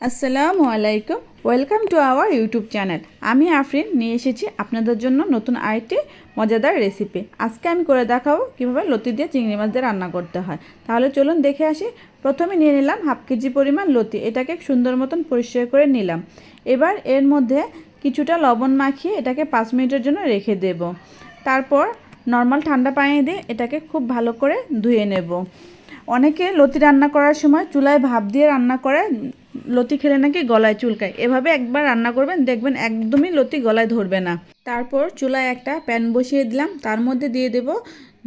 আসসালামু আলাইকুম, welcome to our YouTube channel. আমি আফরিন নিয়ে এসেছি আপনাদের জন্য নতুন আরেকটি মজাদার রেসিপি। আজকে আমি করে দেখাবো কীভাবে লতি দিয়ে চিংড়ি মাছ দিয়ে রান্না করতে হয়। তাহলে চলুন দেখে আসি। প্রথমে নিয়ে নিলাম হাফ কেজি পরিমাণ লতি, এটাকে সুন্দর মতন পরিষ্কার করে নিলাম। এবার এর মধ্যে কিছুটা লবণ মাখিয়ে এটাকে 5 মিনিটের জন্য রেখে দেব। তারপর নর্মাল ঠান্ডা পানি দিয়ে এটাকে খুব ভালো করে ধুয়ে নেব। অনেকে লতি রান্না করার সময় চুলায় ভাপ দিয়ে রান্না করে, লতি খেলে নাকি গলায় চুলকায়। এভাবে একবার রান্না করবেন, দেখবেন একদমই লতি গলায় ধরবে না। তারপর চুলায় একটা প্যান বসিয়ে দিলাম, তার মধ্যে দিয়ে দেব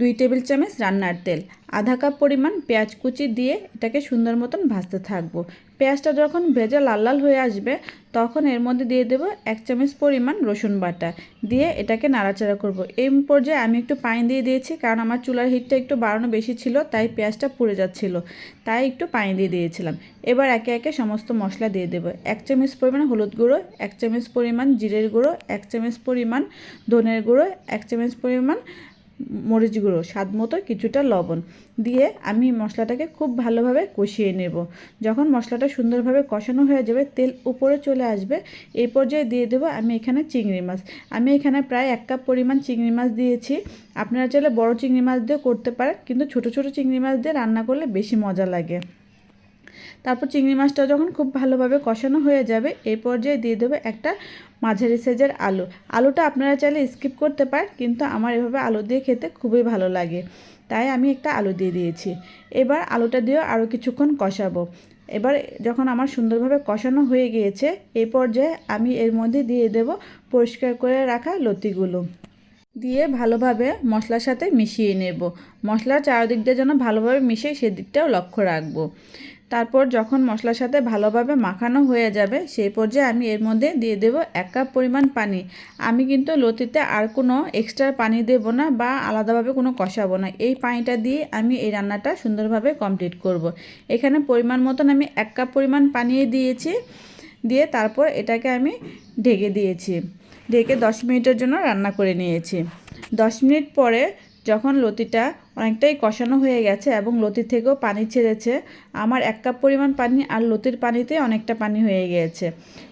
2 টেবিল চামচ রান্নার তেল, আধা কাপ পরিমাণ পেঁয়াজ কুচি দিয়ে এটাকে সুন্দর মতন ভাজতে থাকবো। পেঁয়াজটা যখন ভেজে লাল লাল হয়ে আসবে তখন এর মধ্যে দিয়ে দেব 1 চামচ পরিমাণ রসুন বাটা, দিয়ে এটাকে নাড়াচাড়া করব। এই পর্যায়ে আমি একটু পানি দিয়ে দিয়েছি, কারণ আমার চুলার হিটটা একটু বাড়ানো বেশি ছিল, তাই পেঁয়াজটা পুড়ে যাচ্ছিল, তাই একটু পানি দিয়ে দিয়েছিলাম। এবার একে একে সমস্ত মশলা দিয়ে দেব। 1 চামচ পরিমাণ হলুদ গুঁড়ো, 1 চামচ পরিমাণ জিরের গুঁড়ো, 1 চামচ পরিমাণ ধনের গুঁড়ো, 1 চামচ পরিমাণ মরিচ গুঁড়ো, স্বাদ মতো কিছুটা লবণ দিয়ে আমি মশলাটাকে খুব ভালোভাবে কষিয়ে নেব। যখন মশলাটা সুন্দরভাবে কষানো হয়ে যাবে, তেল উপরে চলে আসবে, এই পর্যায়ে দিয়ে দেবো আমি এখানে চিংড়ি মাছ। আমি এখানে প্রায় 1 কাপ পরিমাণ চিংড়ি মাছ দিয়েছি। আপনারা চাইলে বড় চিংড়ি মাছ দিয়ে করতে পারেন, কিন্তু ছোট ছোট চিংড়ি মাছ দিয়ে রান্না করলে বেশি মজা লাগে। তারপর চিংড়ি মাছটা যখন খুব ভালোভাবে কষানো হয়ে যাবে, এই পর্যায়ে দিয়ে দেবো একটা মাঝারি সাইজের আলু। আলুটা আপনারা চাইলে স্কিপ করতে পারেন, কিন্তু আমার এভাবে আলু দিয়ে খেতে খুবই ভালো লাগে, তাই আমি একটা আলু দিয়ে দিয়েছি। এবার আলুটা দিয়েও আরও কিছুক্ষণ কষাবো। এবার যখন আমার সুন্দরভাবে কষানো হয়ে গিয়েছে, এই পর্যায়ে আমি এর মধ্যে দিয়ে দেব পরিষ্কার করে রাখা লতিগুলো, দিয়ে ভালোভাবে মশলার সাথে মিশিয়ে নেব। মশলার চারদিক দিয়ে যেন ভালোভাবে মিশে সেদিকটাও লক্ষ্য রাখবো। তারপর যখন মশলার সাথে ভালোভাবে মাখানো হয়ে যাবে, সেই পর্যায়ে আমি এর মধ্যে দিয়ে দেব 1 কাপ পরিমাণ পানি। আমি কিন্তু লতিতে আর কোনো এক্সট্রা পানি দেব না বা আলাদাভাবে কোনো কষাবো না। এই পানিটা দিয়ে আমি এই রান্নাটা সুন্দরভাবে কমপ্লিট করব। এখানে পরিমাণ মতন আমি 1 কাপ পরিমাণ পানি দিয়েছি, দিয়ে তারপর এটাকে আমি ঢেকে দিয়েছি। ঢেকে 10 মিনিটের জন্য রান্না করে নিয়েছি। 10 মিনিট পরে যখন লতিটা অনেকটাই কষানো হয়ে গেছে এবং লতি থেকেও পানি ছেড়েছে, আমার 1 কাপ পরিমাণ পানি আর লতির পানিতে অনেকটা পানি হয়ে গিয়েছে।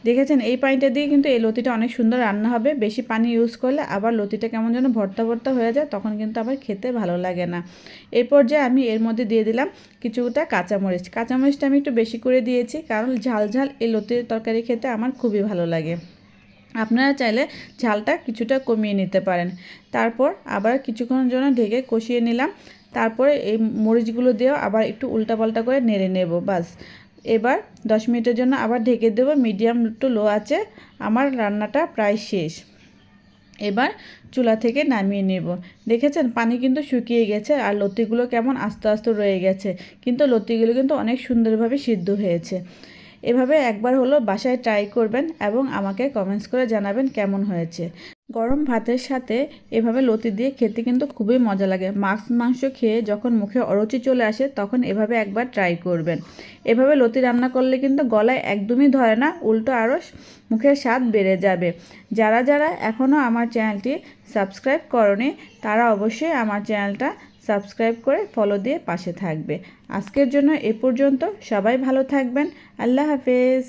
দেখেছেন, এই পানিটা দিয়ে কিন্তু এই লতিটা অনেক সুন্দর রান্না হবে। বেশি পানি ইউজ করলে আবার লতিটা কেমন যেন ভর্তা ভর্তা হয়ে যায়, তখন কিন্তু আবার খেতে ভালো লাগে না। এই পর্যায়ে আমি এর মধ্যে দিয়ে দিলাম কিছুটা কাঁচামরিচ। কাঁচামরিচটা আমি একটু বেশি করে দিয়েছি, কারণ ঝাল ঝাল এই লতির তরকারি খেতে আমার খুবই ভালো লাগে। আপনারা চাইলে ঝালটা কিছুটা কমিয়ে নিতে পারেন। তারপর আবার কিছুক্ষণের জন্য ঢেকে কষিয়ে নিলাম। তারপরে এই মরিচগুলো দিয়েও আবার একটু উল্টাপাল্টা করে নেড়ে নেব। বাস, এবার 10 মিনিটের জন্য আবার ঢেকে দেবো মিডিয়াম টু লো আঁচে। আমার রান্নাটা প্রায় শেষ। এবার চুলা থেকে নামিয়ে নেব। দেখেছেন, পানি কিন্তু শুকিয়ে গেছে আর লতিগুলো কেমন আস্তে আস্তে রয়ে গেছে, কিন্তু লতিগুলো কিন্তু অনেক সুন্দরভাবে সিদ্ধ হয়েছে। এভাবে একবার হলো বাসায় ট্রাই করবেন এবং আমাকে কমেন্টস করে জানাবেন কেমন হয়েছে। গরম ভাতের সাথে এভাবে লতি দিয়ে খেতে কিন্তু খুবই মজা লাগে। মাছ মাংস খেয়ে যখন মুখে অরুচি চলে আসে, তখন এভাবে একবার ট্রাই করবেন। এভাবে লতি রান্না করলে কিন্তু গলায় একদমই ধরে না, উল্টো আরও মুখের স্বাদ বেড়ে যাবে। যারা যারা এখনও আমার চ্যানেলটি সাবস্ক্রাইব করনি, তারা অবশ্যই আমার চ্যানেলটা সাবস্ক্রাইব করে ফলো দিয়ে পাশে থাকবে। আজকের জন্য এ পর্যন্ত। সবাই ভালো থাকবেন। আল্লাহ হাফেজ।